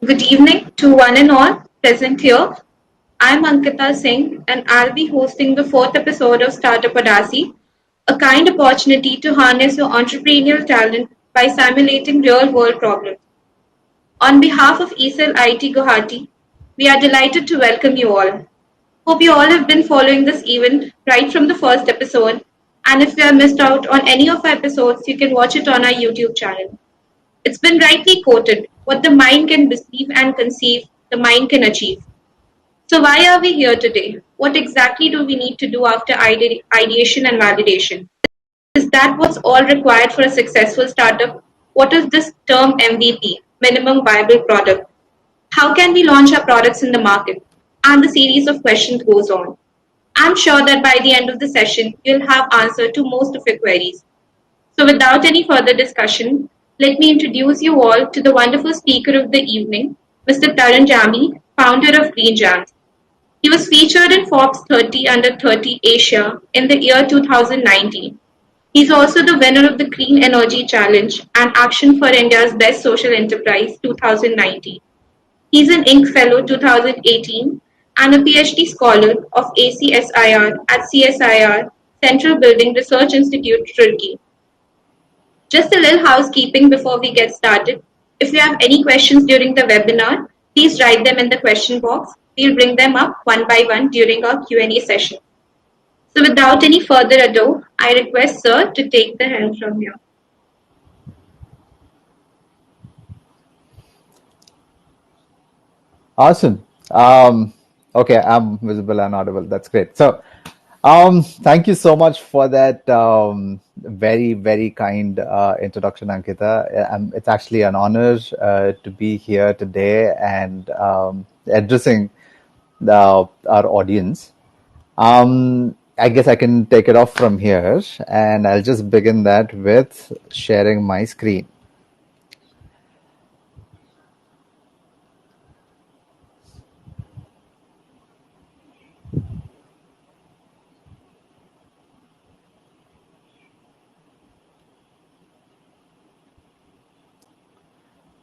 Good evening to one and all present here. I'm Ankita Singh and I'll be hosting the fourth episode of Startup Odyssey, a kind opportunity to harness your entrepreneurial talent by simulating real world problems. On behalf of ESL IIT Guwahati, we are delighted to welcome you all. Hope you all have been following this event right from the first episode, and if you have missed out on any of our episodes, you can watch it on our YouTube channel. It's been rightly quoted: what the mind can perceive and conceive, the mind can achieve. So, why are we here today? What exactly do we need to do after ideation and validation? Is that what's all required for a successful startup? What is this term MVP, minimum viable product? How can we launch our products in the market? And the series of questions goes on. I'm sure that by the end of the session, you'll have answer to most of your queries. So, without any further discussion, let me introduce you all to the wonderful speaker of the evening, Mr. Tarun Jami, founder of GreenJams. He was featured in Forbes 30 Under 30 Asia in the year 2019. He's also the winner of the Clean Energy Challenge and Action for India's Best Social Enterprise 2019. He's an Inc. Fellow 2018 and a PhD scholar of ACSIR at CSIR Central Building Research Institute, Turkey. Just a little housekeeping before we get started. If you have any questions during the webinar, please write them in the question box. We'll bring them up one by one during our Q&A session. So without any further ado, I request Sir to take the helm from here. Awesome. Okay, I'm visible and audible. That's great. So, thank you so much for that very, very kind introduction, Ankita. It's actually an honor to be here today and addressing our audience. I guess I can take it off from here, and I'll just begin that with sharing my screen.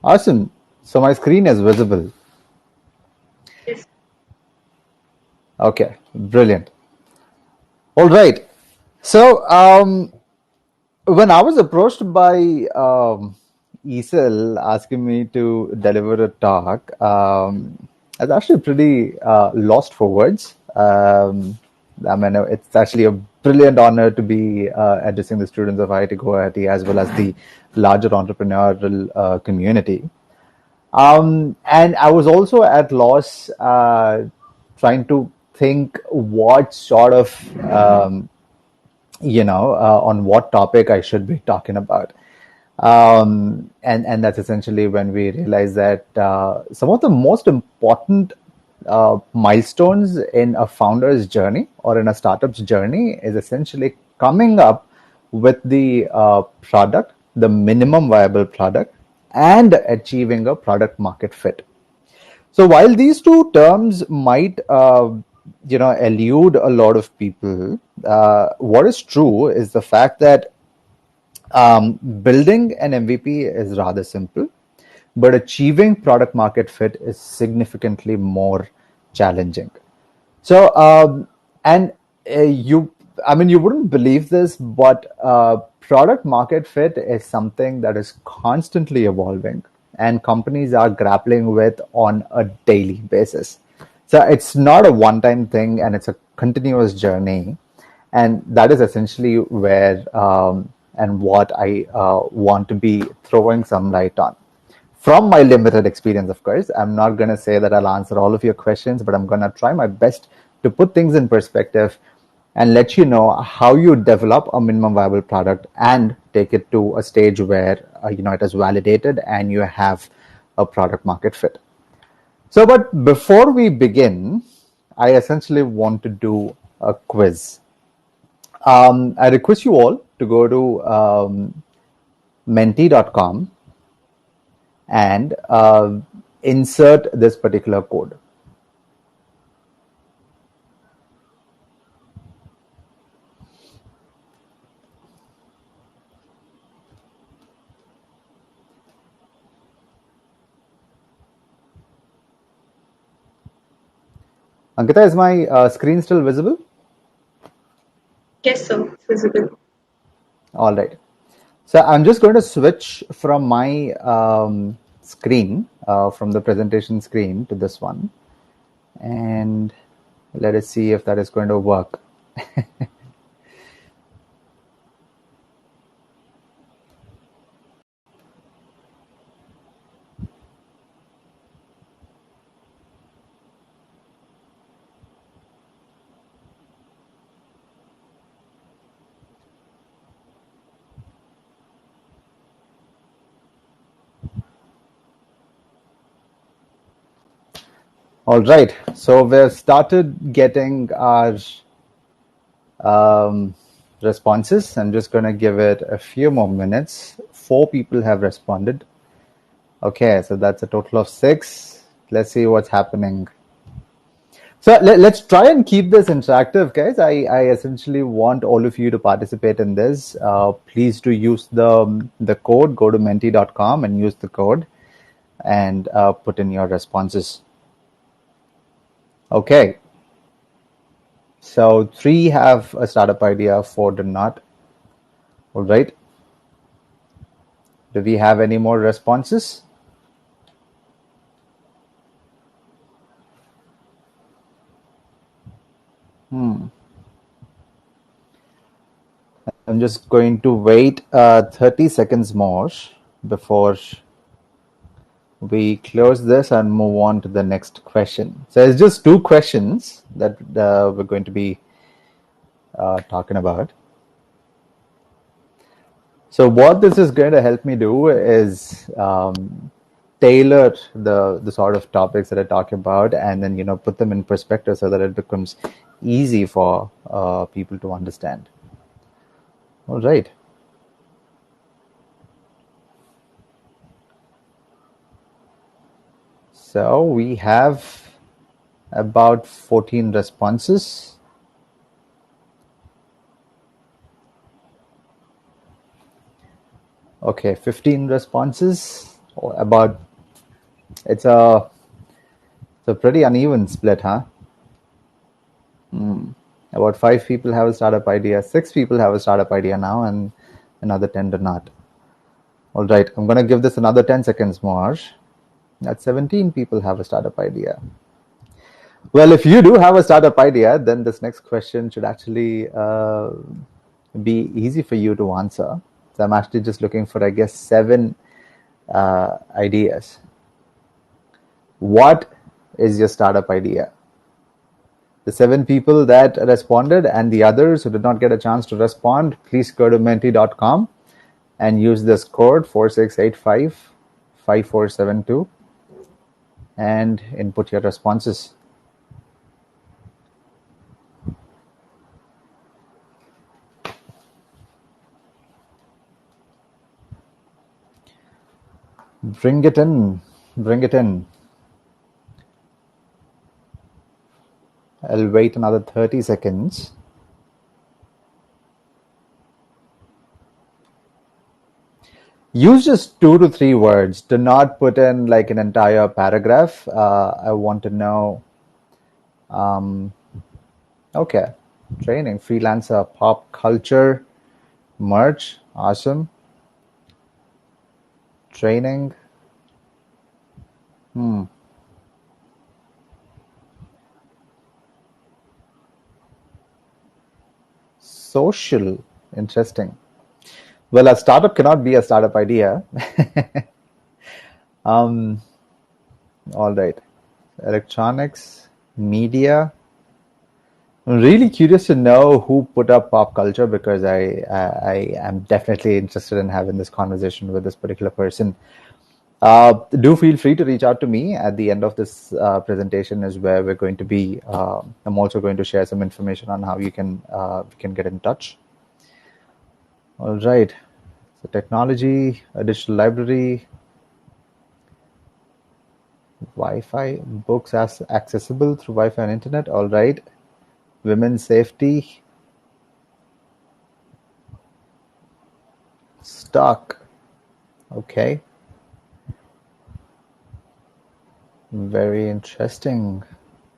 Awesome. So my screen is visible. Yes. Okay, brilliant. All right. So, when I was approached by ESL asking me to deliver a talk, I was actually pretty lost for words. I mean, it's actually a brilliant honor to be addressing the students of IIT Guwahati as well as the larger entrepreneurial community. And I was also at loss trying to think what sort of on what topic I should be talking about. And that's essentially when we realize that some of the most important milestones in a founder's journey or in a startup's journey is essentially coming up with the product, the minimum viable product, and achieving a product market fit. So while these two terms might, elude a lot of people, what is true is the fact that building an MVP is rather simple, but achieving product market fit is significantly more challenging. So, and you, I mean, you wouldn't believe this, but product market fit is something that is constantly evolving and companies are grappling with on a daily basis. So it's not a one-time thing and it's a continuous journey. And that is essentially where and what I want to be throwing some light on. From my limited experience, of course, I'm not going to say that I'll answer all of your questions, but I'm going to try my best to put things in perspective and let you know how you develop a minimum viable product and take it to a stage where it is validated and you have a product market fit. So, but before we begin, I essentially want to do a quiz. I request you all to go to menti.com and insert this particular code. Ankita, is my screen still visible? Yes, sir. It's visible. All right. So I'm just going to switch from my screen, from the presentation screen to this one. And let us see if that is going to work. All right. So we've started getting our responses. I'm just going to give it a few more minutes. 4 people have responded. Okay, so that's a total of 6. Let's see what's happening. So let's try and keep this interactive, guys. I essentially want all of you to participate in this. Please do use the code. Go to menti.com and use the code and put in your responses. Okay. So 3 have a startup idea, 4 do not. All right. Do we have any more responses? I'm just going to wait 30 seconds more before we close this and move on to the next question. So it's just 2 questions that we're going to be talking about. So what this is going to help me do is tailor the sort of topics that I talk about, and then put them in perspective so that it becomes easy for people to understand. All right. So we have about 14 responses. Okay, 15 responses. About it's a pretty uneven split, huh? About 5 people have a startup idea, 6 people have a startup idea now, and another 10 do not. All right, I'm going to give this another 10 seconds more. That 17 people have a startup idea. Well, if you do have a startup idea, then this next question should actually be easy for you to answer. So I'm actually just looking for, I guess, 7 ideas. What is your startup idea? The 7 people that responded and the others who did not get a chance to respond, please go to menti.com and use this code 46855472 and input your responses. Bring it in. Bring it in. I'll wait another 30 seconds. Use just 2 to 3 words. Do not put in like an entire paragraph. I want to know. Okay. Training, freelancer, pop culture, merch. Awesome. Training. Social. Interesting. Well, a startup cannot be a startup idea. All right. Electronics, media. I'm really curious to know who put up pop culture, because I am definitely interested in having this conversation with this particular person. Do feel free to reach out to me at the end of this presentation, is where we're going to be. I'm also going to share some information on how you can get in touch. All right. So technology, a digital library, Wi-Fi, books as accessible through Wi-Fi and internet. All right. Women's safety, stock. Okay. Very interesting.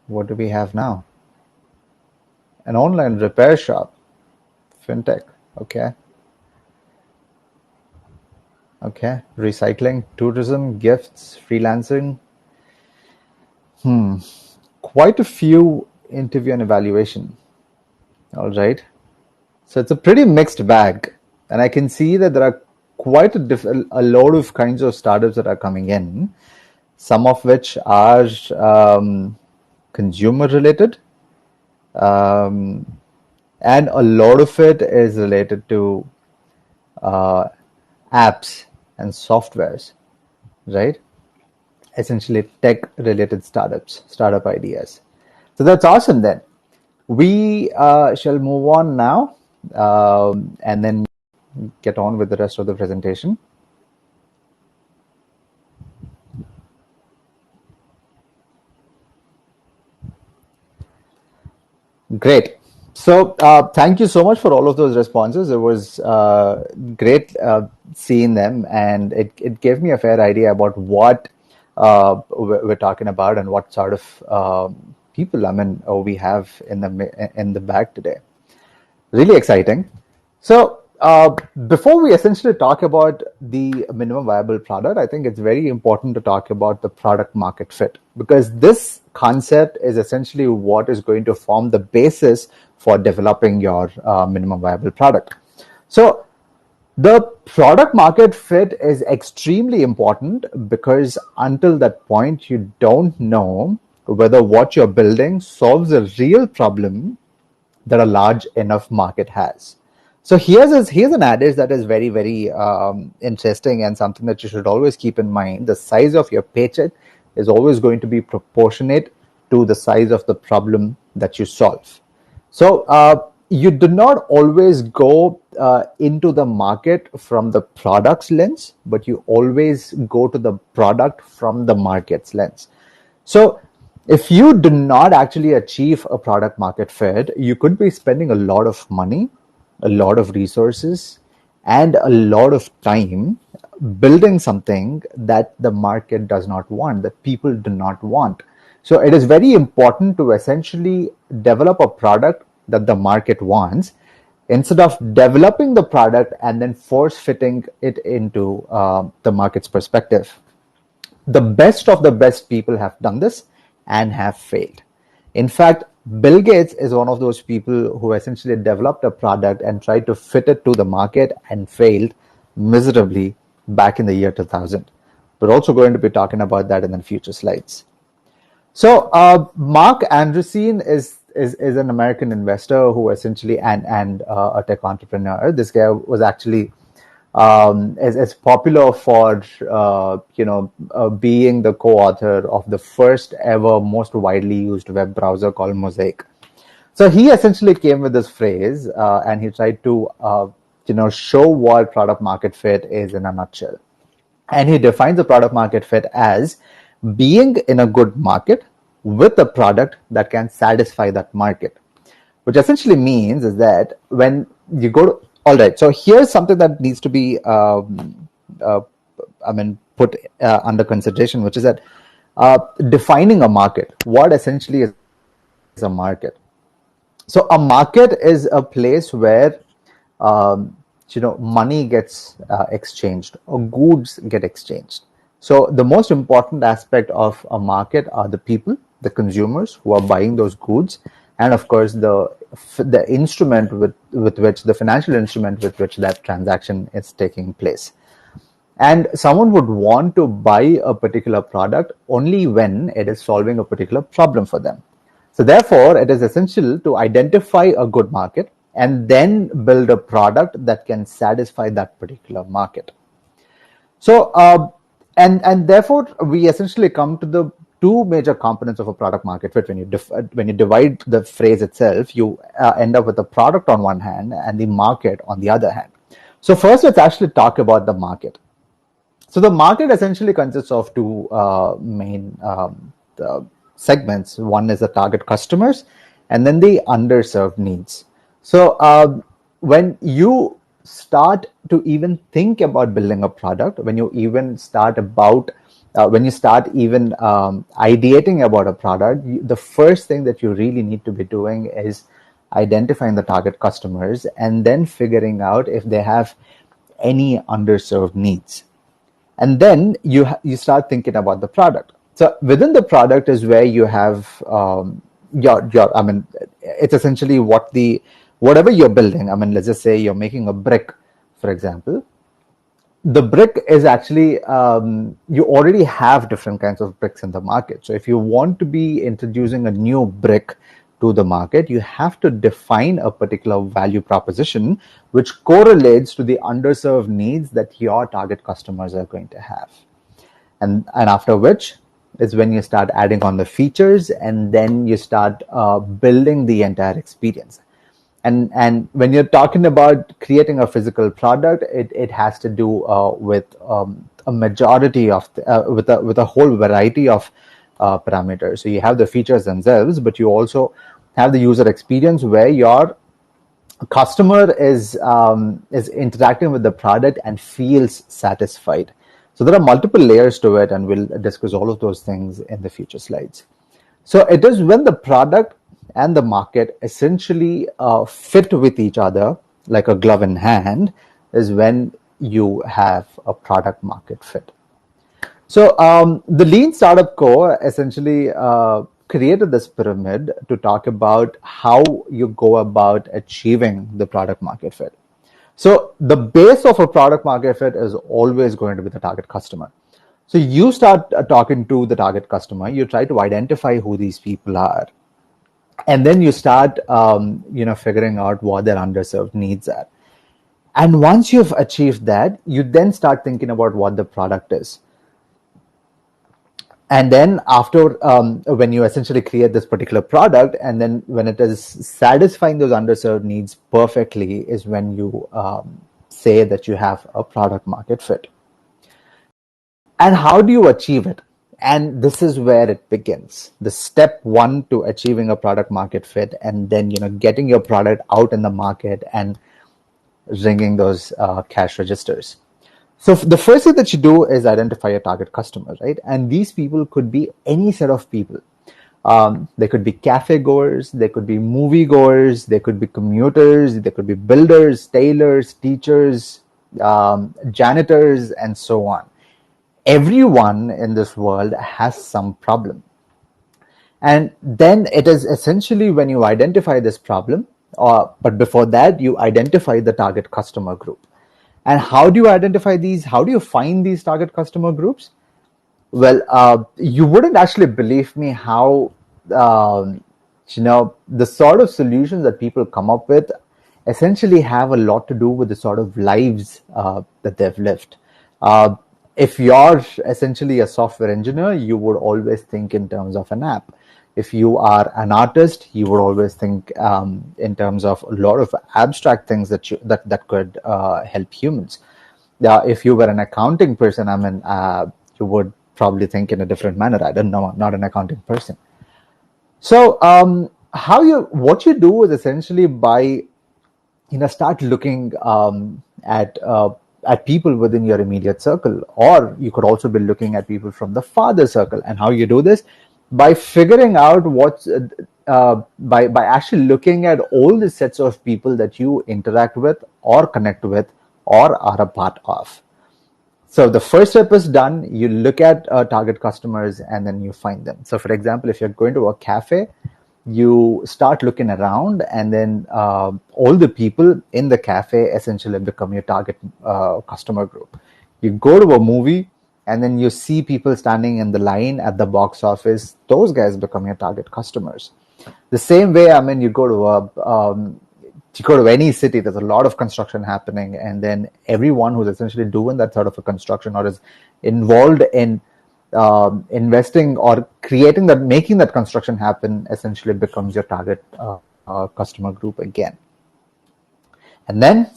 What do we have now? An online repair shop, fintech. Okay. Okay. Recycling, tourism, gifts, freelancing. Quite a few interview and evaluation. All right. So it's a pretty mixed bag. And I can see that there are quite a lot of kinds of startups that are coming in, some of which are consumer related, and a lot of it is related to apps and softwares, right? Essentially tech related startups, startup ideas. So that's awesome then. We shall move on now and then get on with the rest of the presentation. Great. So thank you so much for all of those responses. It was great seeing them, and it gave me a fair idea about what we're talking about and what sort of people we have in the bag today. Really exciting. So before we essentially talk about the minimum viable product, I think it's very important to talk about the product market fit, because this concept is essentially what is going to form the basis for developing your minimum viable product. So the product market fit is extremely important, because until that point, you don't know whether what you're building solves a real problem that a large enough market has. So here's an adage that is very, very interesting, and something that you should always keep in mind. The size of your paycheck is always going to be proportionate to the size of the problem that you solve. So you do not always go into the market from the product's lens, but you always go to the product from the market's lens. So if you do not actually achieve a product market fit, you could be spending a lot of money, a lot of resources, and a lot of time building something that the market does not want, that people do not want. So it is very important to essentially develop a product that the market wants, instead of developing the product and then force fitting it into the market's perspective. The best of the best people have done this and have failed. In fact, Bill Gates is one of those people who essentially developed a product and tried to fit it to the market and failed miserably back in the year 2000. We're also going to be talking about that in the future slides. So Mark Andreessen is an American investor who essentially and a tech entrepreneur. This guy was actually is popular for being the co-author of the first ever most widely used web browser called Mosaic. So he essentially came with this phrase, and he tried to show what product market fit is in a nutshell. And he defines the product market fit as being in a good market with a product that can satisfy that market, which essentially means is that when you go to, all right, so here's something that needs to be put under consideration, which is that defining a market. What essentially is a market? So a market is a place where money gets exchanged, or goods get exchanged. So the most important aspect of a market are the people, the consumers who are buying those goods, and of course the instrument with which, the financial instrument with which that transaction is taking place. And someone would want to buy a particular product only when it is solving a particular problem for them. So therefore, it is essential to identify a good market and then build a product that can satisfy that particular market. So, and therefore, we essentially come to the two major components of a product market fit. When you divide the phrase itself, you end up with the product on one hand and the market on the other hand. So first, let's actually talk about the market. So the market essentially consists of two main segments. One is the target customers, and then the underserved needs. So when you start to even think about building a product, when you even start about when you start even ideating about a product, the first thing that you really need to be doing is identifying the target customers and then figuring out if they have any underserved needs. And then you start thinking about the product. So within the product is where you have your I mean, it's essentially whatever you're building. I mean, let's just say you're making a brick, for example. The brick is actually you already have different kinds of bricks in the market. So if you want to be introducing a new brick to the market, you have to define a particular value proposition which correlates to the underserved needs that your target customers are going to have. And after which is when you start adding on the features, and then you start building the entire experience. And when you're talking about creating a physical product, it has to do with a majority of with a whole variety of parameters. So you have the features themselves, but you also have the user experience where your customer is interacting with the product and feels satisfied. So there are multiple layers to it, and we'll discuss all of those things in the future slides. So it is when the product and the market essentially fit with each other like a glove in hand is when you have a product market fit. So the Lean Startup Core essentially created this pyramid to talk about how you go about achieving the product market fit. So the base of a product market fit is always going to be the target customer. So you start talking to the target customer, you try to identify who these people are, and then you start figuring out what their underserved needs are. And once you've achieved that, you then start thinking about what the product is. And then after when you essentially create this particular product, and then when it is satisfying those underserved needs perfectly, is when you say that you have a product market fit. And how do you achieve it? And this is where it begins. The step one to achieving a product market fit, and then getting your product out in the market and ringing those cash registers. So the first thing that you do is identify your target customer, right? And these people could be any set of people. They could be cafe goers, they could be movie goers, they could be commuters, they could be builders, tailors, teachers, janitors, and so on. Everyone in this world has some problem. And then it is essentially when you identify this problem, but before that, you identify the target customer group. And how do you identify these? How do you find these target customer groups? Well, you wouldn't actually believe me how, the sort of solutions that people come up with essentially have a lot to do with the sort of lives that they've lived. If you're essentially a software engineer, you would always think in terms of an app. If you are an artist, you would always think in terms of a lot of abstract things that could help humans. If you were an accounting person, you would probably think in a different manner. I don't know, not an accounting person. So what you do is essentially by start looking at people within your immediate circle, or you could also be looking at people from the farther circle. And how you do this? By figuring out what's by actually looking at all the sets of people that you interact with or connect with or are a part of. So the first step is done. You look at target customers and then you find them. So for example, if you're going to a cafe, you start looking around, and then all the people in the cafe essentially become your target customer group. You go to a movie, and then you see people standing in the line at the box office. Those guys become your target customers. The same way, you go to any city, there's a lot of construction happening, and then everyone who's essentially doing that sort of a construction or is involved in investing or making that construction happen essentially becomes your target customer group again. And then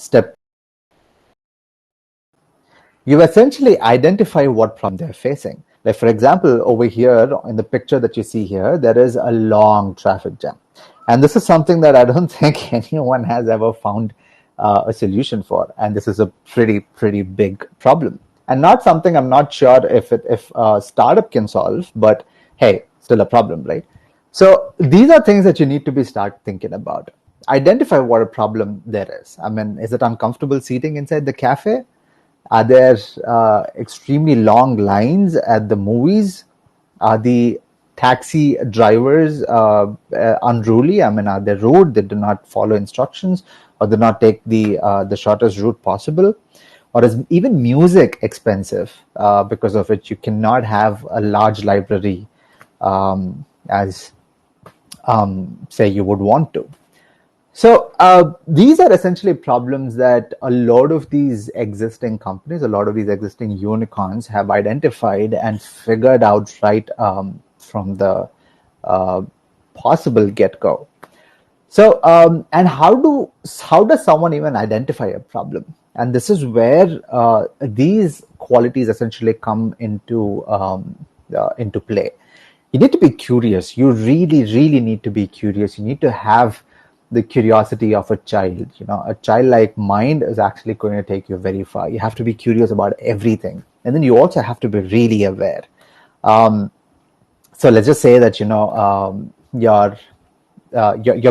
you essentially identify what problem they're facing. Like for example, over here in the picture that you see here, there is a long traffic jam. And this is something that I don't think anyone has ever found a solution for. And this is a pretty big problem. and not something I'm not sure if a startup can solve, but hey, still a problem, right? So these are things that you need to start thinking about. Identify what a problem there is. I mean, is it uncomfortable seating inside the cafe? Are there extremely long lines at the movies? Are the taxi drivers unruly? I mean, are they rude? They do not follow instructions, or do not take the shortest route possible? Or is even music expensive because of which you cannot have a large library as say you would want to? So these are essentially problems that a lot of these existing companies, a lot of these existing unicorns have identified and figured out right from the uh, possible get-go. So and how does someone even identify a problem? And this is where these qualities essentially come into play. You need to be curious. You really need to be curious. You need to have the curiosity of a child. A childlike mind is actually going to take you very far. You have to be curious about everything, and then you also have to be really aware. So let's just say that you're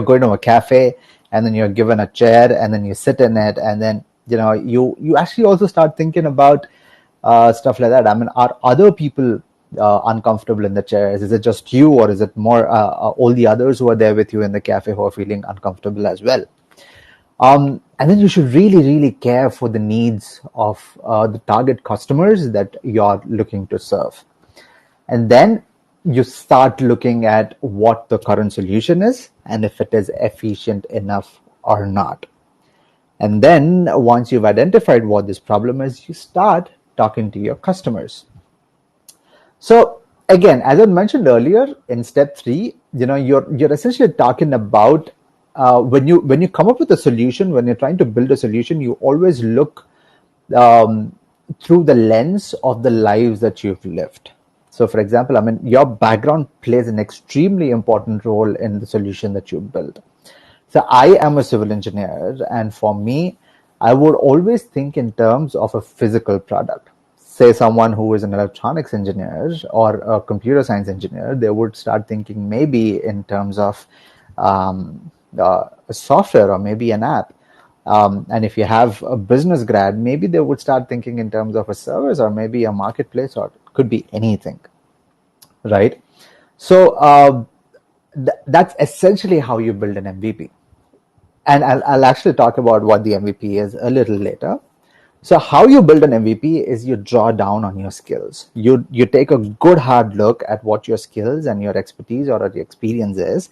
going to a cafe, and then you're given a chair, and then you sit in it, and then you actually also start thinking about stuff like that. I mean, are other people uncomfortable in the chairs? Is it just you, or is it more all the others who are there with you in the cafe who are feeling uncomfortable as well? And then you should really care for the needs of the target customers that you're looking to serve. And then you start looking at what the current solution is and if it is efficient enough or not. And then once you've identified what this problem is, you start talking to your customers. So again, as I mentioned earlier, in step 3, you're essentially talking about when you come up with a solution, when you're trying to build a solution, you always look through the lens of the lives that you've lived. So for example, I mean, your background plays an extremely important role in the solution that you build. So I am a civil engineer, and for me, I would always think in terms of a physical product. Say someone who is an electronics engineer or a computer science engineer, they would start thinking maybe in terms of a software or maybe an app. And if you have a business grad, maybe they would start thinking in terms of a service or maybe a marketplace, or it could be anything, right? So that's essentially how you build an MVP. And I'll actually talk about what the MVP is a little later. So how you build an MVP is you draw down on your skills. You take a good hard look at what your skills and your expertise or your experience is,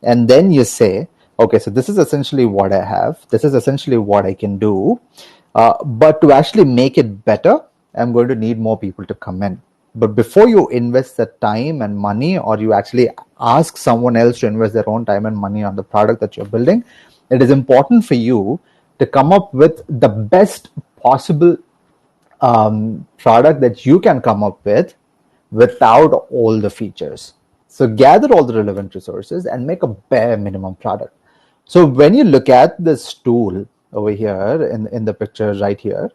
and then you say, okay, so this is essentially what I have. This is essentially what I can do. But to actually make it better, I'm going to need more people to come in. But before you invest the time and money, or you actually ask someone else to invest their own time and money on the product that you're building, it is important for you to come up with the best possible product that you can come up with without all the features. So gather all the relevant resources and make a bare minimum product. So when you look at this tool over here in the picture right here,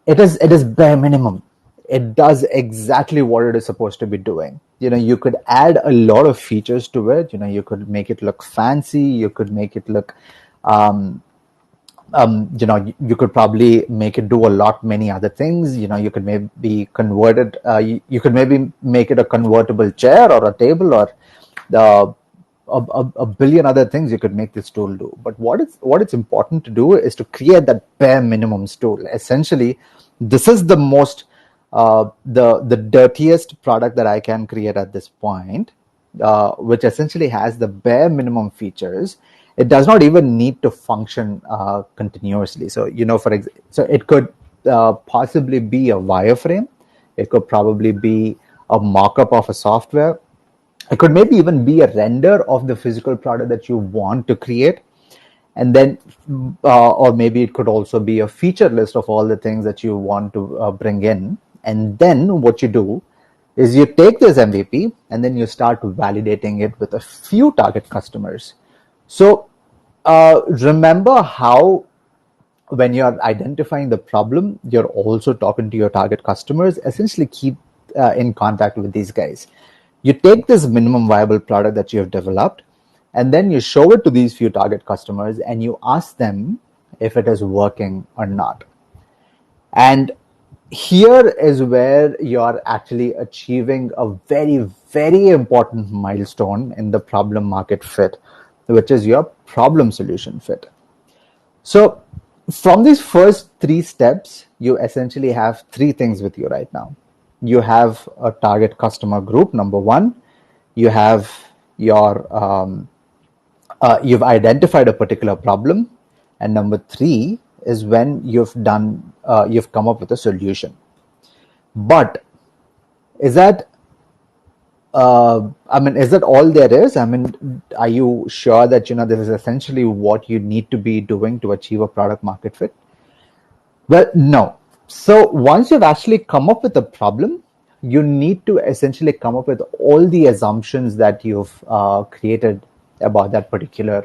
it is bare minimum. It does exactly what it is supposed to be doing. You could add a lot of features to it. You could make it look fancy. You could make it look you could probably make it do a lot many other things. You could maybe convert it. You could maybe make it a convertible chair or a table or a billion other things you could make this tool do. But what it's important to do is to create that bare minimum tool. Essentially, this is the most the dirtiest product that I can create at this point, which essentially has the bare minimum features. It does not even need to function continuously. So so it could possibly be a wireframe. It could probably be a mock-up of a software. It could maybe even be a render of the physical product that you want to create. And then, or maybe it could also be a feature list of all the things that you want to bring in. And then what you do is you take this MVP and then you start validating it with a few target customers. So remember how when you're identifying the problem, you're also talking to your target customers. Essentially, keep in contact with these guys. You take this minimum viable product that you have developed, and then you show it to these few target customers, and you ask them if it is working or not. And here is where you're actually achieving a very, very important milestone in the problem market fit, which is your problem solution fit. So, from these first three steps, you essentially have three things with you right now. You have a target customer group, number one. You have you've identified a particular problem, and number three is when you've come up with a solution. But is that is that all there is? Are you sure that this is essentially what you need to be doing to achieve a product market fit? Well, no. So once you've actually come up with a problem, you need to essentially come up with all the assumptions that you've created about that particular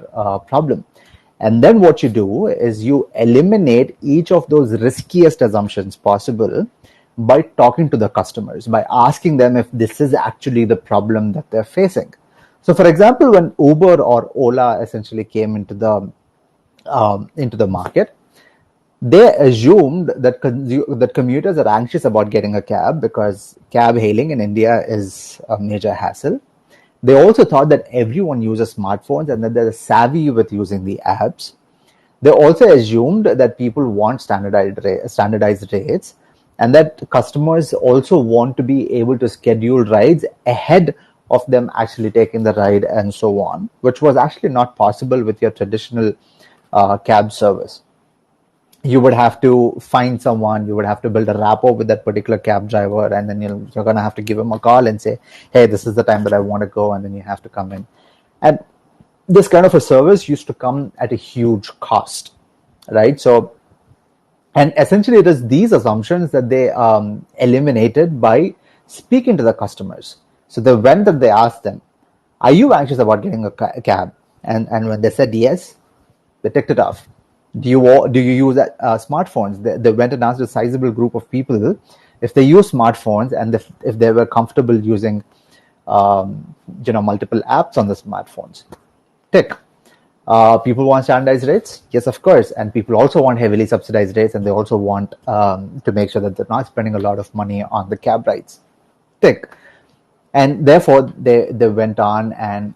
problem. And then what you do is you eliminate each of those riskiest assumptions possible by talking to the customers, by asking them if this is actually the problem that they're facing. So, for example, when Uber or Ola essentially came into the market, they assumed that commuters are anxious about getting a cab because cab hailing in India is a major hassle. They also thought that everyone uses smartphones and that they're savvy with using the apps. They also assumed that people want standardized rates, and that customers also want to be able to schedule rides ahead of them actually taking the ride and so on, which was actually not possible with your traditional cab service. You would have to find someone, you would have to build a rapport with that particular cab driver, and then you're going to have to give him a call and say, hey, this is the time that I want to go, and then you have to come in. And this kind of a service used to come at a huge cost, right? So, and essentially it is these assumptions that they eliminated by speaking to the customers. So the when that they asked them, are you anxious about getting a cab? And when they said yes, they ticked it off. Do you use smartphones? They went and asked a sizable group of people if they use smartphones and if they were comfortable using multiple apps on the smartphones. Tick. People want standardized rates? Yes, of course. And people also want heavily subsidized rates, and they also want to make sure that they're not spending a lot of money on the cab rides. Tick. And therefore, they went on and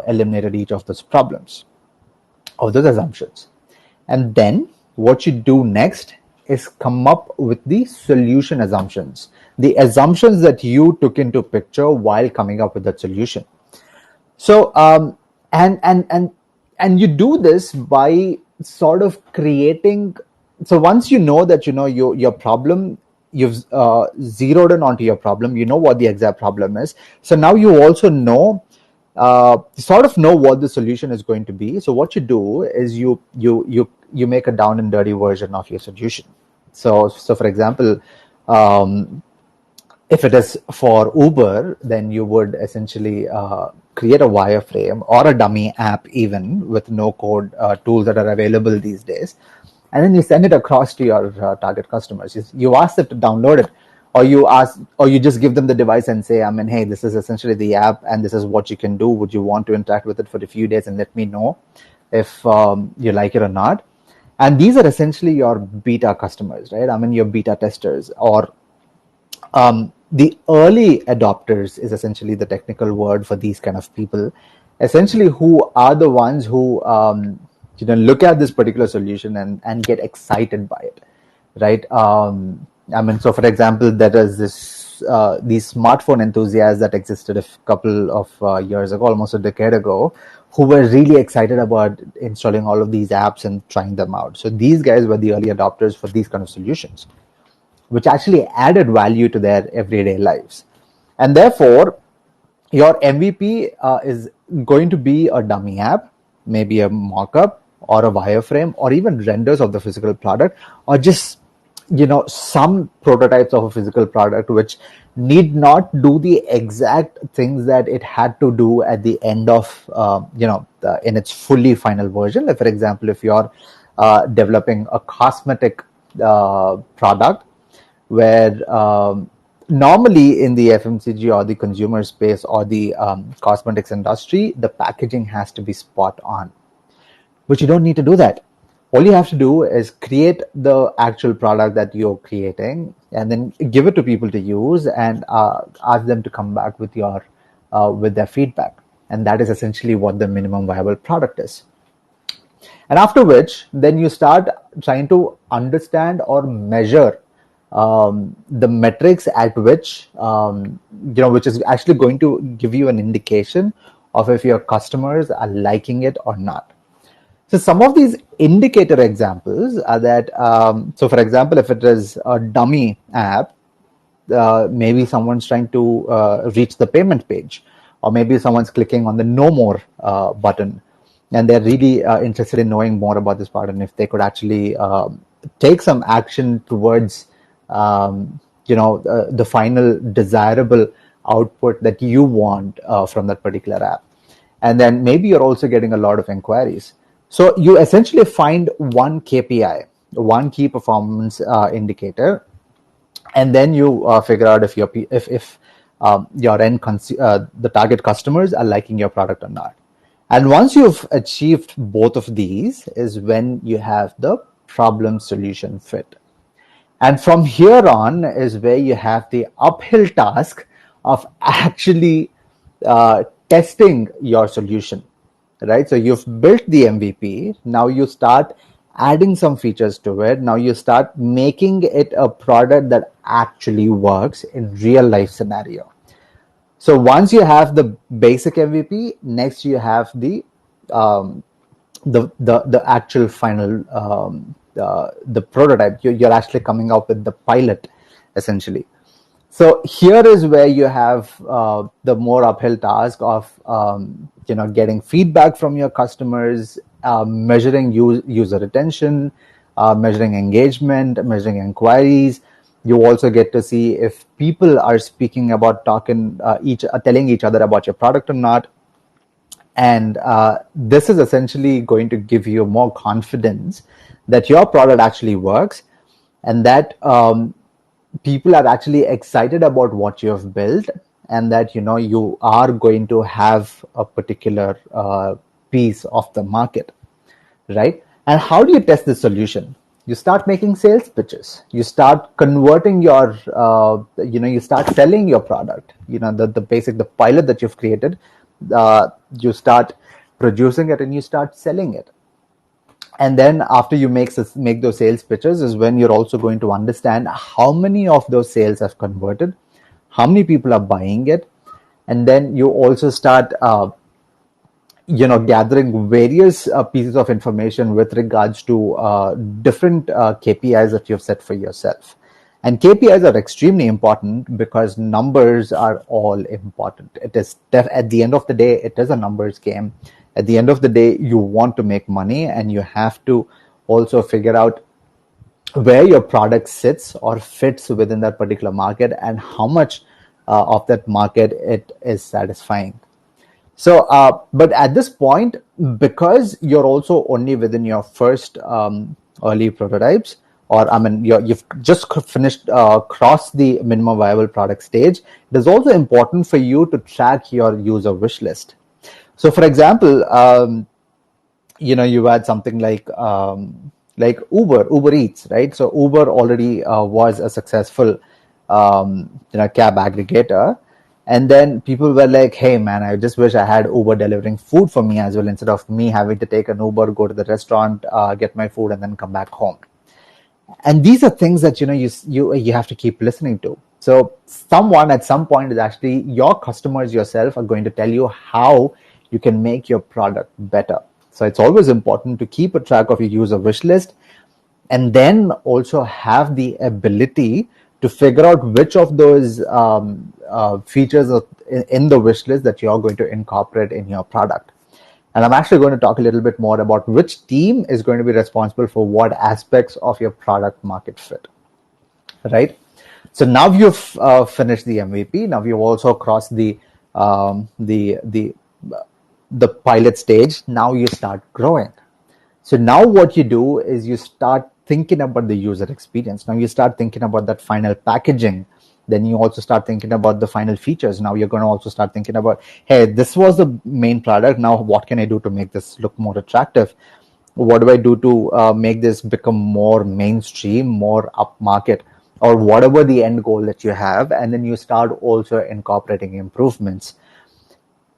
eliminated each of those problems, of those assumptions. And then what you do next is come up with the solution assumptions, the assumptions that you took into picture while coming up with that solution. So, and you do this by sort of creating. So once you know that your problem, you've zeroed in onto your problem. You know what the exact problem is. So now you also know. Sort of know what the solution is going to be. So what you do is you make a down and dirty version of your solution. So for example, if it is for Uber, then you would essentially create a wireframe or a dummy app, even with no code tools that are available these days, and then you send it across to your target customers. You ask them to download it, or you just give them the device and say, hey, this is essentially the app and this is what you can do. Would you want to interact with it for a few days and let me know if you like it or not? And these are essentially your beta customers, right? Your beta testers, or the early adopters is essentially the technical word for these kind of people, essentially, who are the ones who look at this particular solution and get excited by it, right? So for example, there is these smartphone enthusiasts that existed a couple of years ago, almost a decade ago, who were really excited about installing all of these apps and trying them out. So these guys were the early adopters for these kind of solutions, which actually added value to their everyday lives. And therefore, your MVP is going to be a dummy app, maybe a mock-up or a wireframe, or even renders of the physical product, or just some prototypes of a physical product which need not do the exact things that it had to do at the end of in its fully final version. Like, for example, if your developing a cosmetic product where normally in the FMCG or the consumer space or the cosmetics industry, the packaging has to be spot on. But you don't need to do that. All you have to do is create the actual product that you're creating and then give it to people to use and ask them to come back with their feedback. And that is essentially what the minimum viable product is. And after which, then you start trying to understand or measure the metrics at which, which is actually going to give you an indication of if your customers are liking it or not. So some of these indicator examples are that, so for example, if it is a dummy app, maybe someone's trying to reach the payment page, or maybe someone's clicking on the no more button, and they're really interested in knowing more about this part, and if they could actually take some action towards, the final desirable output that you want from that particular app. And then maybe you're also getting a lot of inquiries. So you essentially find one KPI, one key performance indicator, and then you figure out if your the target customers are liking your product or not. And once you've achieved both of these is when you have the problem solution fit. And from here on is where you have the uphill task of actually testing your solution, right? So you've built the MVP. Now you start adding some features to it. Now you start making it a product that actually works in real life scenario. So once you have the basic MVP, next you have the actual final the prototype. You're actually coming up with the pilot, essentially. So here is where you have the more uphill task of getting feedback from your customers, measuring user retention, measuring engagement, measuring inquiries. You also get to see if people are speaking about telling each other about your product or not. And this is essentially going to give you more confidence that your product actually works and that people are actually excited about what you have built and that you are going to have a particular piece of the market, right? And how do you test this solution? You start making sales pitches. You start converting your, you start selling your product. The pilot that you've created, you start producing it and you start selling it. And then after you make those sales pitches is when you're also going to understand how many of those sales have converted, how many people are buying it. And then you also start gathering various pieces of information with regards to different KPIs that you've set for yourself. And KPIs are extremely important because numbers are all important. It is at the end of the day, it is a numbers game. At the end of the day, you want to make money and you have to also figure out where your product sits or fits within that particular market and how much of that market it is satisfying. So, but at this point, because you're also only within your first early prototypes, or you've just finished crossed the minimum viable product stage, it is also important for you to track your user wish list. So, for example, you had something like Uber Eats, right? So Uber already was a successful cab aggregator. And then people were like, hey, man, I just wish I had Uber delivering food for me as well, instead of me having to take an Uber, go to the restaurant, get my food, and then come back home. And these are things that, you have to keep listening to. So someone at some point is actually your customers yourself are going to tell you how you can make your product better. So it's always important to keep a track of your user wish list and then also have the ability to figure out which of those features in the wish list that you're going to incorporate in your product. And I'm actually going to talk a little bit more about which team is going to be responsible for what aspects of your product market fit, right? So now you've finished the MVP. Now you've also crossed the pilot stage. Now you start growing. So now what you do is you start thinking about the user experience. Now you start thinking about that final packaging. Then you also start thinking about the final features. Now you're going to also start thinking about, hey, this was the main product. Now what can I do to make this look more attractive? What do I do to make this become more mainstream, more upmarket, or whatever the end goal that you have? And then you start also incorporating improvements.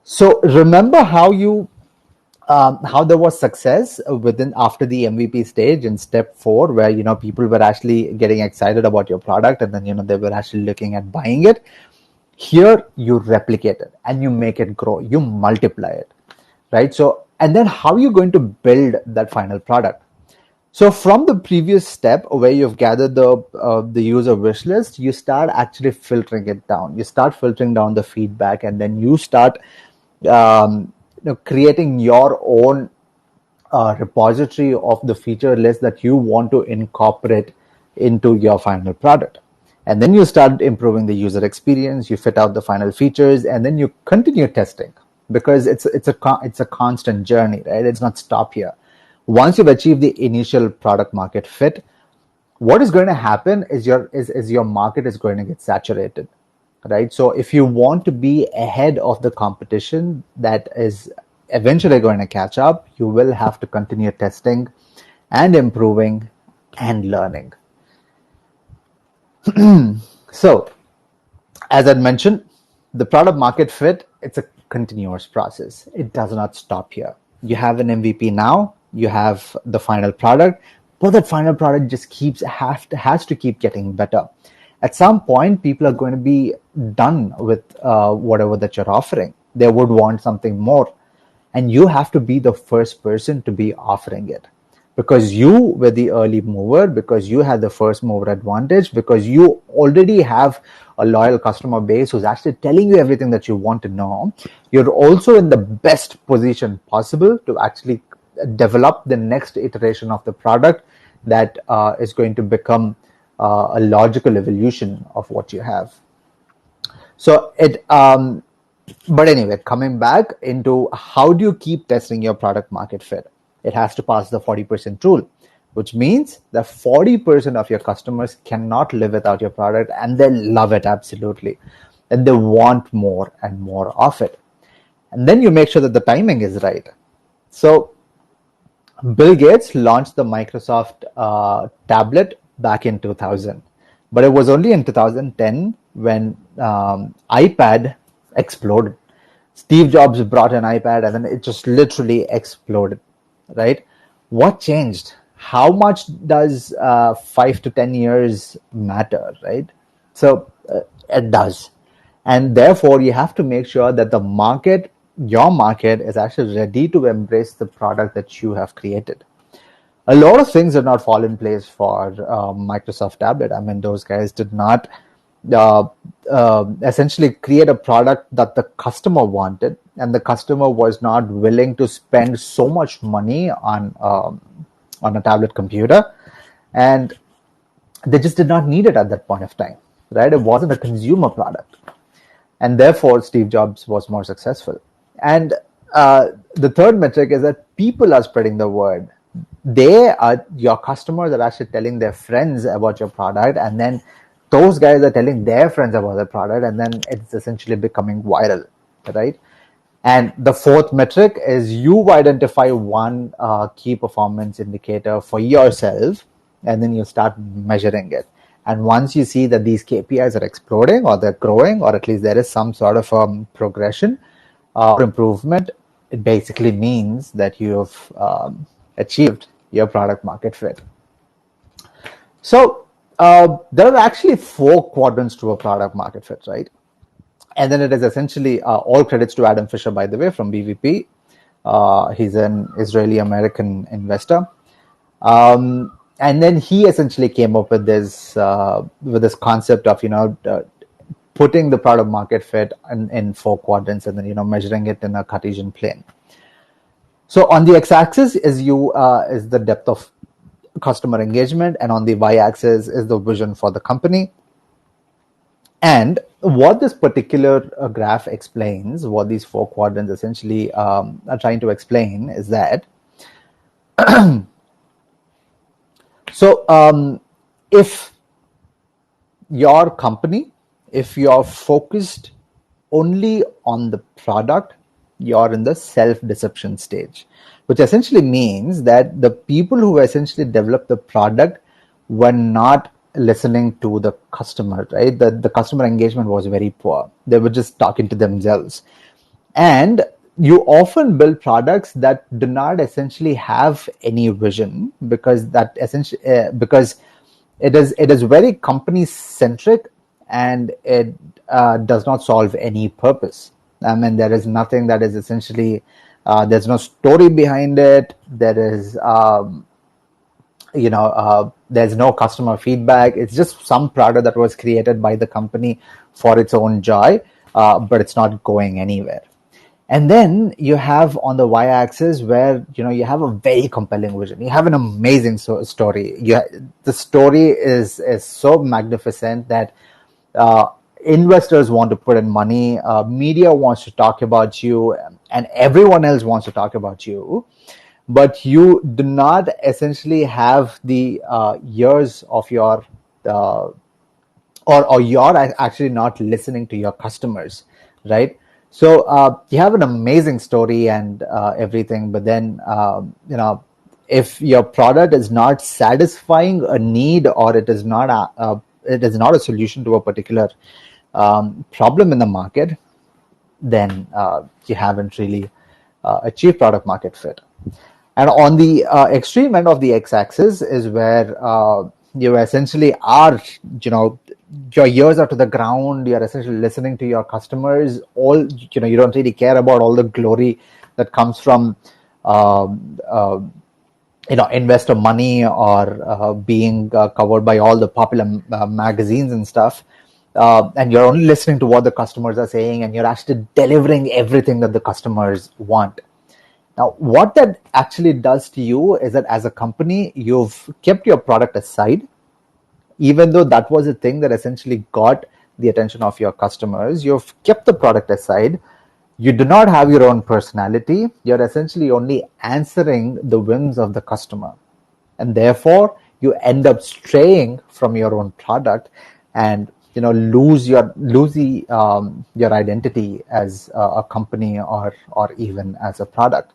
So remember how there was success within after the MVP stage in step 4, where people were actually getting excited about your product, and then they were actually looking at buying it. Here you replicate it and you make it grow, you multiply it, right? So, and then how are you going to build that final product? So from the previous step where you've gathered the user wish list, you start actually filtering it down. You start filtering down the feedback, and then you start creating your own repository of the feature list that you want to incorporate into your final product. And then you start improving the user experience, you fit out the final features, and then you continue testing, because it's a constant journey, right? It's not stop here. Once you've achieved the initial product market fit, what is going to happen is your market is going to get saturated, right? So if you want to be ahead of the competition that is eventually going to catch up, you will have to continue testing and improving and learning. So as I mentioned, the product market fit, it's a continuous process. It does not stop here. You have an MVP now, you have the final product, but that final product just has to keep getting better. At some point, people are going to be done with whatever that you're offering. They would want something more. And you have to be the first person to be offering it, because you were the early mover, because you had the first mover advantage, because you already have a loyal customer base who's actually telling you everything that you want to know. You're also in the best position possible to actually develop the next iteration of the product that is going to become a logical evolution of what you have. So but anyway, coming back into how do you keep testing your product market fit? It has to pass the 40% rule, which means that 40% of your customers cannot live without your product, and they love it absolutely. And they want more and more of it. And then you make sure that the timing is right. So Bill Gates launched the Microsoft tablet back in 2000, but it was only in 2010 when iPad exploded. Steve Jobs brought an iPad, and then it just literally exploded, right? What changed? How much does 5 to 10 years matter, right? So it does. And therefore, you have to make sure that your market is actually ready to embrace the product that you have created. A lot of things did not fall in place for Microsoft tablet. I mean, those guys did not essentially create a product that the customer wanted, and the customer was not willing to spend so much money on a tablet computer, and they just did not need it at that point of time, right? It wasn't a consumer product, and therefore Steve Jobs was more successful. And the third metric is that people are spreading the word. They are your customers are actually telling their friends about your product, and then those guys are telling their friends about the product, and then it's essentially becoming viral, right? And the fourth metric is you identify one key performance indicator for yourself, and then you start measuring it. And once you see that these KPIs are exploding, or they're growing, or at least there is some sort of progression or improvement, it basically means that you've achieved your product market fit. So there are actually 4 quadrants to a product market fit, right? And then it is essentially all credits to Adam Fisher, by the way, from BVP. He's an Israeli-American investor. And then he essentially came up with this concept of, putting the product market fit in 4 quadrants, and then, measuring it in a Cartesian plane. So on the x-axis is the depth of customer engagement, and on the y-axis is the vision for the company. And what this particular graph explains, what these 4 quadrants essentially are trying to explain, is that So if your company, if you're focused only on the product, you're in the self-deception stage, which essentially means that the people who essentially developed the product were not listening to the customer, right? The customer engagement was very poor. They were just talking to themselves. And you often build products that do not essentially have any vision, because that essentially because it is very company centric, and it does not solve any purpose. I mean, there is nothing that is essentially there's no story behind it. There's no customer feedback. It's just some product that was created by the company for its own joy, but it's not going anywhere. And then you have on the y-axis where you have a very compelling vision. You have an amazing story. The story is so magnificent that investors want to put in money, media wants to talk about you, and everyone else wants to talk about you. But you do not essentially have the years of your or you're actually not listening to your customers, right? So you have an amazing story and everything, but then if your product is not satisfying a need, or it is not a solution to a particular problem in the market, then you haven't really achieved product market fit. And on the extreme end of the x-axis is where you essentially are, your ears are to the ground. You're essentially listening to your customers. You don't really care about all the glory that comes from, investor money, or being covered by all the popular magazines and stuff. And you're only listening to what the customers are saying, and you're actually delivering everything that the customers want. Now, what that actually does to you is that as a company, you've kept your product aside, even though that was a thing that essentially got the attention of your customers. You've kept the product aside. You do not have your own personality. You're essentially only answering the whims of the customer. And therefore, you end up straying from your own product and lose your identity as a company, or even as a product.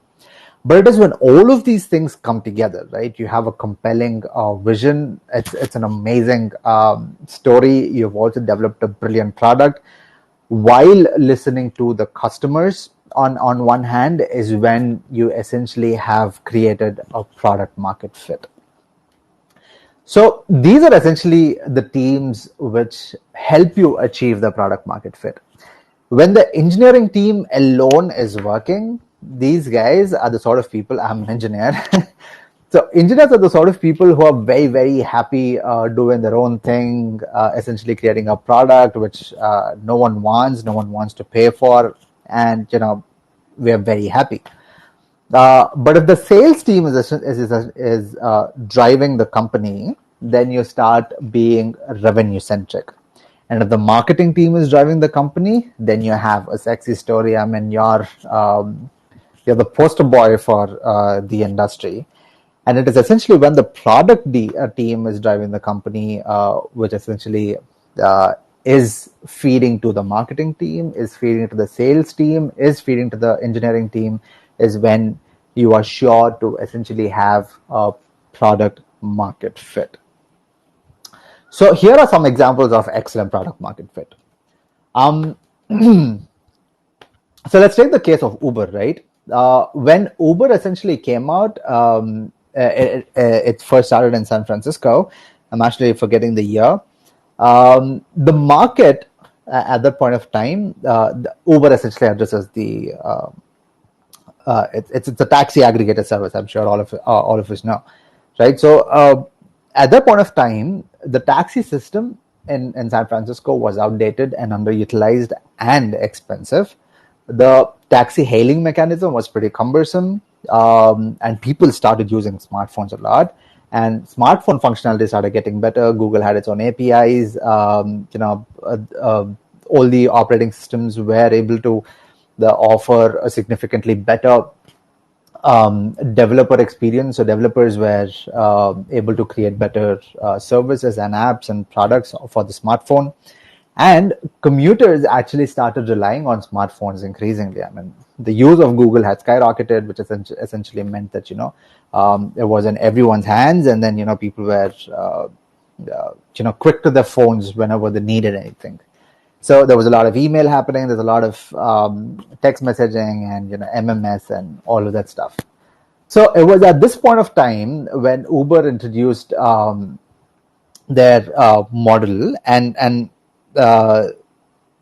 But it is when all of these things come together, right? You have a compelling vision. It's an amazing story. You've also developed a brilliant product while listening to the customers. On one hand, is when you essentially have created a product market fit. So these are essentially the teams which help you achieve the product market fit. When the engineering team alone is working, these guys are the sort of people, I'm an engineer. So engineers are the sort of people who are very, very happy doing their own thing, essentially creating a product which no one wants to pay for, and we are very happy. But if the sales team is driving the company, then you start being revenue centric. And if the marketing team is driving the company, then you have a sexy story. I mean, you're the poster boy for the industry. And it is essentially when the product team is driving the company, which essentially is feeding to the marketing team, is feeding to the sales team, is feeding to the engineering team, is when you are sure to essentially have a product market fit. So here are some examples of excellent product market fit. So let's take the case of Uber, right? When Uber essentially came out, it first started in San Francisco. I'm actually forgetting the year. The market at that point of time, Uber essentially addresses the it's a taxi aggregator service. I'm sure all of us know, right? So at that point of time, the taxi system in San Francisco was outdated and underutilized and expensive. The taxi hailing mechanism was pretty cumbersome, and people started using smartphones a lot. And smartphone functionality started getting better. Google had its own APIs. All the operating systems were able to offer a significantly better developer experience. So developers were able to create better services and apps and products for the smartphone. And commuters actually started relying on smartphones increasingly. I mean, the use of Google had skyrocketed, which essentially meant that, it was in everyone's hands. And then, people were, quick to their phones whenever they needed anything. So there was a lot of email happening. There's a lot of text messaging and MMS and all of that stuff. So it was at this point of time when Uber introduced their model, and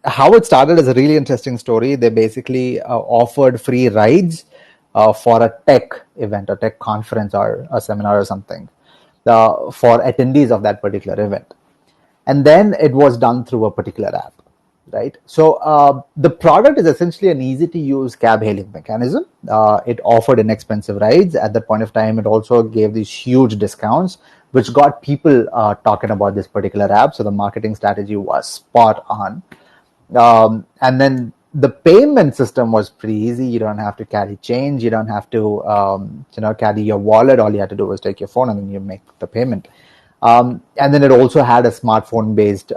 how it started is a really interesting story. They basically offered free rides for a tech event, a tech conference, or a seminar or something for attendees of that particular event. And then it was done through a particular app. Right. So the product is essentially an easy to use cab hailing mechanism. It offered inexpensive rides. At that point of time, it also gave these huge discounts, which got people talking about this particular app. So the marketing strategy was spot on. And then the payment system was pretty easy. You don't have to carry change. You don't have to, carry your wallet. All you have to do is take your phone and then you make the payment. And then it also had a smartphone-based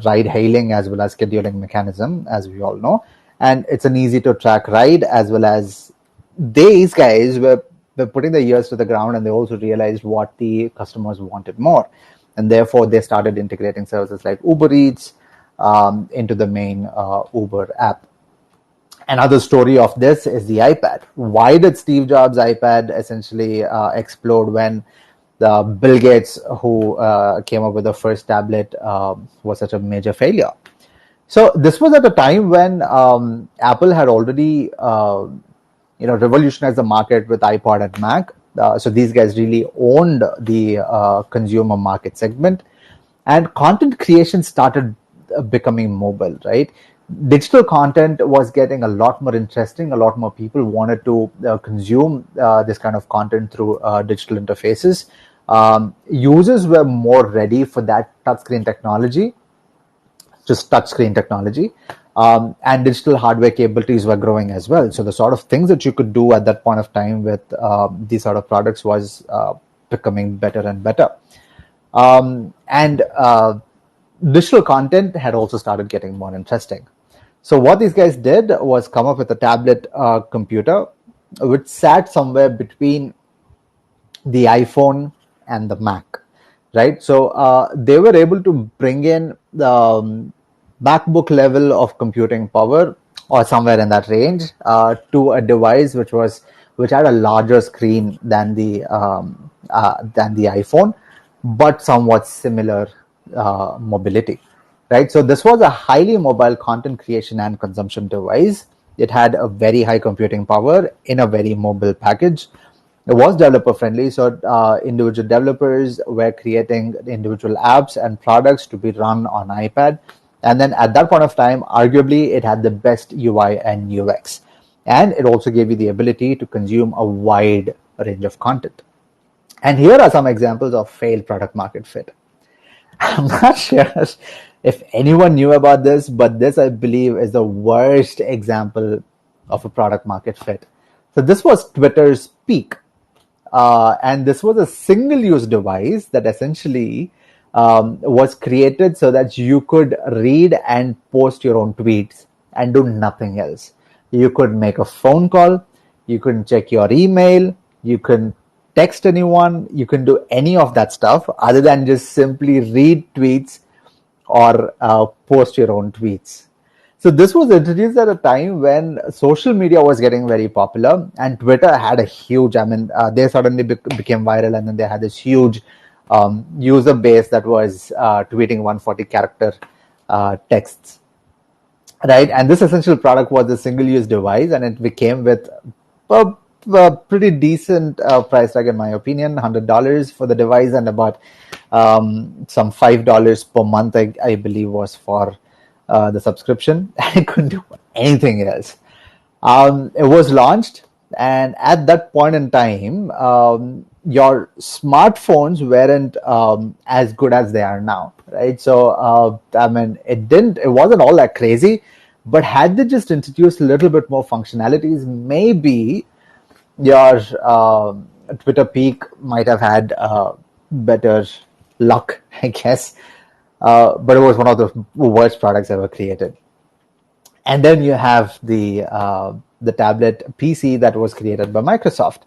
ride-hailing as well as scheduling mechanism, as we all know. And it's an easy-to-track ride, as well as these guys were putting their ears to the ground, and they also realized what the customers wanted more. And therefore, they started integrating services like Uber Eats into the main Uber app. Another story of this is the iPad. Why did Steve Jobs' iPad essentially explode when the Bill Gates, who came up with the first tablet, was such a major failure? So this was at a time when Apple had already, revolutionized the market with iPod and Mac. So these guys really owned the consumer market segment, and content creation started becoming mobile. Right, digital content was getting a lot more interesting. A lot more people wanted to consume this kind of content through digital interfaces. Users were more ready for that touchscreen technology, and digital hardware capabilities were growing as well. So the sort of things that you could do at that point of time with these sort of products was becoming better and better. And digital content had also started getting more interesting. So what these guys did was come up with a tablet computer which sat somewhere between the iPhone and the Mac, right? So they were able to bring in the MacBook level of computing power, or somewhere in that range, to a device which had a larger screen than the iPhone, but somewhat similar mobility, right? So this was a highly mobile content creation and consumption device. It had a very high computing power in a very mobile package. It was developer friendly, so individual developers were creating individual apps and products to be run on iPad. And then at that point of time, arguably, it had the best UI and UX. And it also gave you the ability to consume a wide range of content. And here are some examples of failed product market fit. I'm not sure if anyone knew about this, but this, I believe, is the worst example of a product market fit. So this was Twitter's peak. And this was a single-use device that essentially was created so that you could read and post your own tweets and do nothing else. You could make a phone call, you could check your email, you could text anyone, you can do any of that stuff other than just simply read tweets or post your own tweets. So this was introduced at a time when social media was getting very popular, and Twitter had a huge, they suddenly became viral, and then they had this huge user base that was tweeting 140 character texts, right? And this essential product was a single-use device, and it became with a pretty decent price tag, in my opinion, $100 for the device, and about some $5 per month, I believe, was for the subscription. I couldn't do anything else. It was launched, and at that point in time, your smartphones weren't as good as they are now, right? So it wasn't all that crazy, but had they just introduced a little bit more functionalities, maybe your Twitter peak might have had better luck, I guess. But it was one of the worst products ever created. And then you have the tablet PC that was created by Microsoft.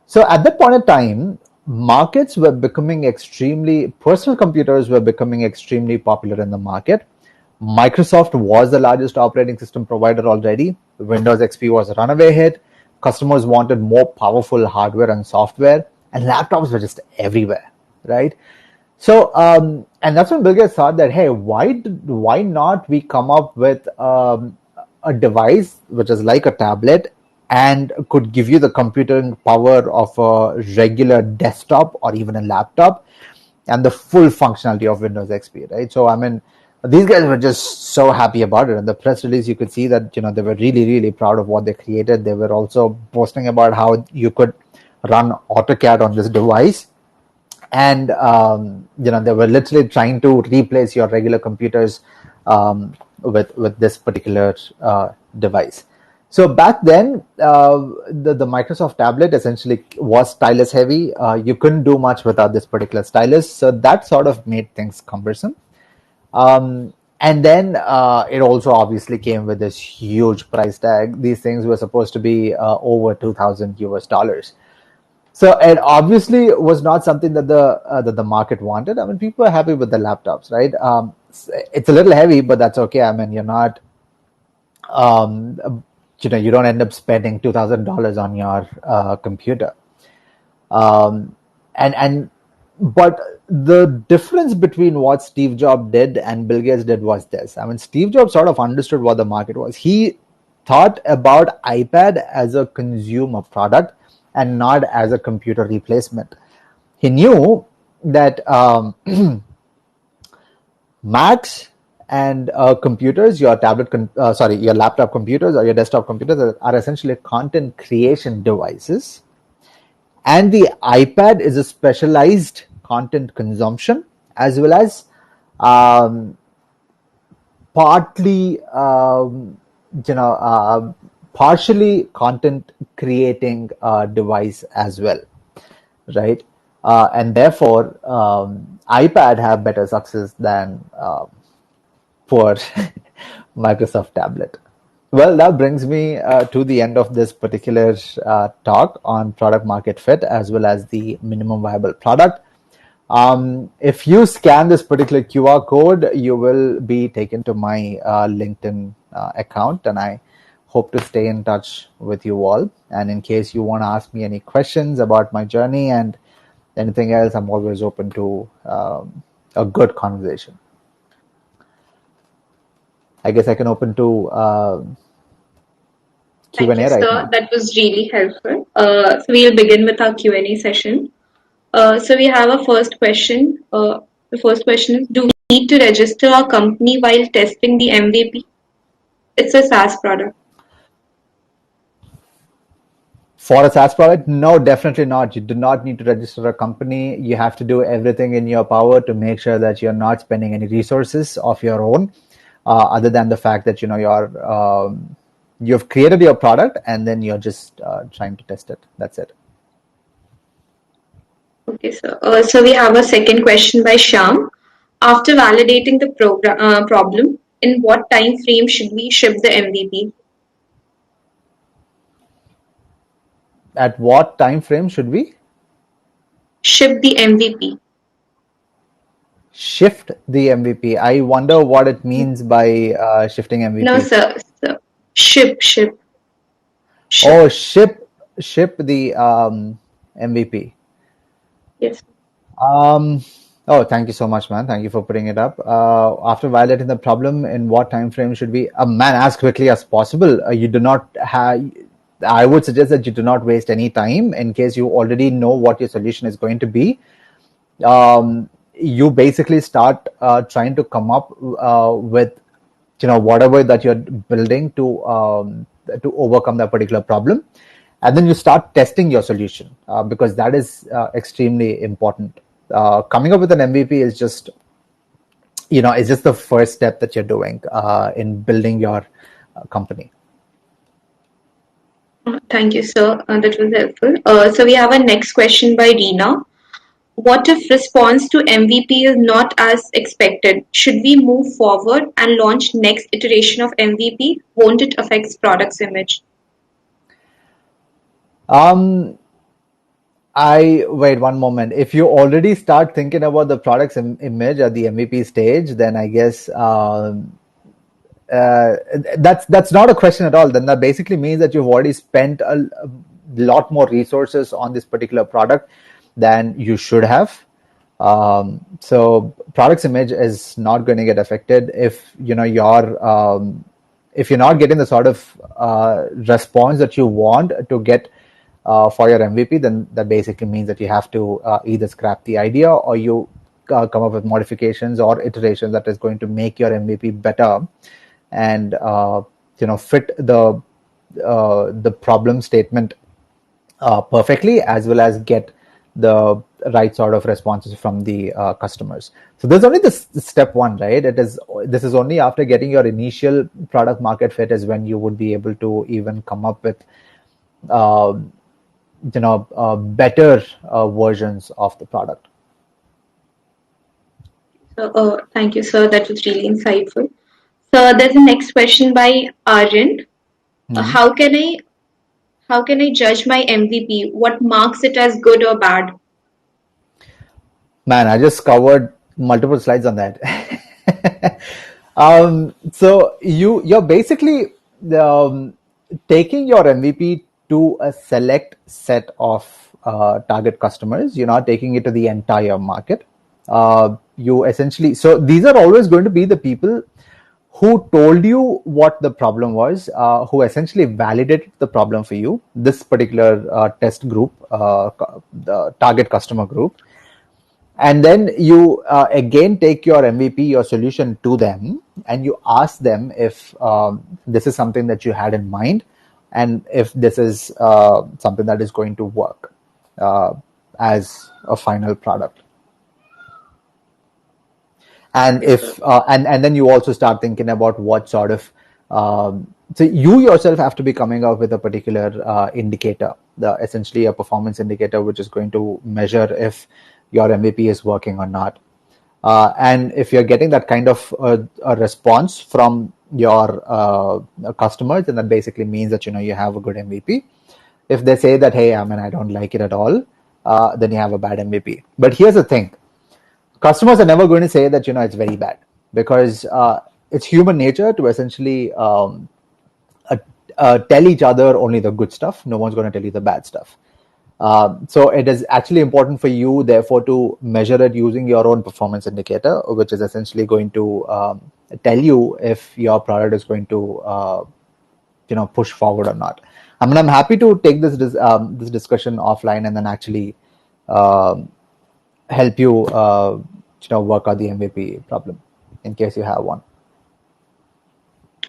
So at that point in time, markets were becoming extremely personal computers were becoming extremely popular in the market. Microsoft was the largest operating system provider already. Windows XP was a runaway hit. Customers wanted more powerful hardware and software, and laptops were just everywhere, right? So, and that's when Bill Gates thought that, hey, why not we come up with a device which is like a tablet and could give you the computing power of a regular desktop or even a laptop and the full functionality of Windows XP, right? So, I mean, these guys were just so happy about it. In the press release, you could see that they were really, really proud of what they created. They were also boasting about how you could run AutoCAD on this device, and they were literally trying to replace your regular computers with this particular device. So back then, the Microsoft tablet essentially was stylus heavy. You couldn't do much without this particular stylus, so that sort of made things cumbersome. And then it also obviously came with this huge price tag. These things were supposed to be over 2,000 US dollars. So it obviously was not something that the market wanted. I mean, people are happy with the laptops, right? It's a little heavy, but that's okay. I mean, you're not, you don't end up spending $2,000 on your computer. But the difference between what Steve Jobs did and Bill Gates did was this. I mean, Steve Jobs sort of understood what the market was. He thought about iPad as a consumer product and not as a computer replacement. He knew that Macs and computers, your your laptop computers or your desktop computers are essentially content creation devices, and the iPad is a specialized content consumption as well as um, partly partially content creating device as well, right? And therefore iPad have better success than poor Microsoft tablet. Well, that brings me to the end of this particular talk on product market fit as well as the minimum viable product. If you scan this particular QR code, you will be taken to my LinkedIn account, and I hope to stay in touch with you all. And in case you want to ask me any questions about my journey and anything else, I'm always open to a good conversation. I guess I can open to Thank you, Q&A right sir. now. That was really helpful. So we'll begin with our Q&A session. So we have a first question. The first question is, do we need to register our company while testing the MVP? It's a SaaS product. For a SaaS product, no, definitely not. You do not need to register a company. You have to do everything in your power to make sure that you're not spending any resources of your own, other than the fact that you've created your product and then you're just trying to test it. That's it. Okay, sir. So we have a second question by Shyam. After validating the problem, in what time frame should we ship the MVP? At what time frame should we Ship the MVP. shift the MVP? I wonder what it means by shifting No, MVP. sir. Sir. Ship. Oh, ship the MVP. Yes. Oh, thank you so much, man. Thank you for putting it up. After validating the problem, in what time frame should we? Man, as quickly as possible. You do not have. I would suggest that you do not waste any time in case you already know what your solution is going to be. You basically start trying to come up with whatever that you're building to overcome that particular problem, and then you start testing your solution because that is extremely important. Coming up with an MVP is just it's just the first step that you're doing in building your company. Thank you, sir. That was helpful. So we have a next question by Reena. What if response to MVP is not as expected? Should we move forward and launch next iteration of MVP? Won't it affect product's image? Um, I wait one moment. If you already start thinking about the product's image at the MVP stage, then I guess that's not a question at all. Then that basically means that you've already spent a lot more resources on this particular product than you should have. So product's image is not going to get affected if if you're not getting the sort of response that you want to get for your MVP, then that basically means that you have to either scrap the idea or you come up with modifications or iterations that is going to make your MVP better and fit the problem statement perfectly, as well as get the right sort of responses from the customers. So there's only this step one, right? This is only after getting your initial product market fit is when you would be able to even come up with better versions of the product. So, thank you, sir. That was really insightful. So there's a next question by Arjun. How can I judge my MVP? What marks it as good or bad? Man, I just covered multiple slides on that. So you're basically taking your MVP to a select set of target customers. You're not taking it to the entire market. You essentially, so these are always going to be the people who told you what the problem was, who essentially validated the problem for you. This particular test group, the target customer group, and then you again take your MVP, your solution to them, and you ask them if this is something that you had in mind, and if this is something that is going to work as a final product. And if and then you also start thinking about what sort of so you yourself have to be coming up with a particular indicator, essentially a performance indicator, which is going to measure if your MVP is working or not. And if you're getting that kind of a response from your customers, then that basically means that you have a good MVP. If they say that, hey, I don't like it at all, then you have a bad MVP. But here's the thing: customers are never going to say that it's very bad, because it's human nature to essentially tell each other only the good stuff. No one's going to tell you the bad stuff. So it is actually important for you, therefore, to measure it using your own performance indicator, which is essentially going to tell you if your product is going to push forward or not. I'm happy to take this discussion offline and then actually help you work out the MVP problem in case you have one.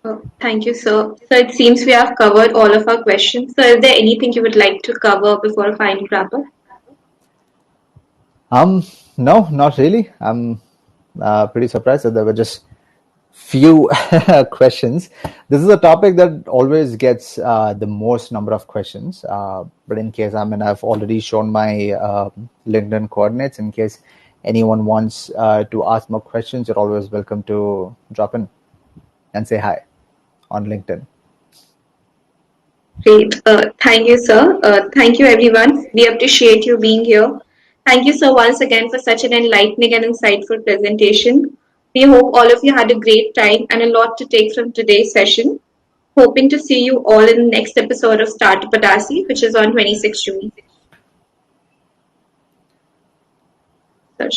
Oh, thank you, sir. So it seems we have covered all of our questions. So is there anything you would like to cover before a final wrap up? No, not really. I'm pretty surprised that there were just few questions. This is a topic that always gets the most number of questions. But in case, I've already shown my LinkedIn coordinates. In case anyone wants to ask more questions, you're always welcome to drop in and say hi on LinkedIn. Great. Thank you, sir. Thank you, everyone. We appreciate you being here. Thank you, sir, once again for such an enlightening and insightful presentation. We hope all of you had a great time and a lot to take from today's session. Hoping to see you all in the next episode of Startup Odyssey, which is on 26 June. So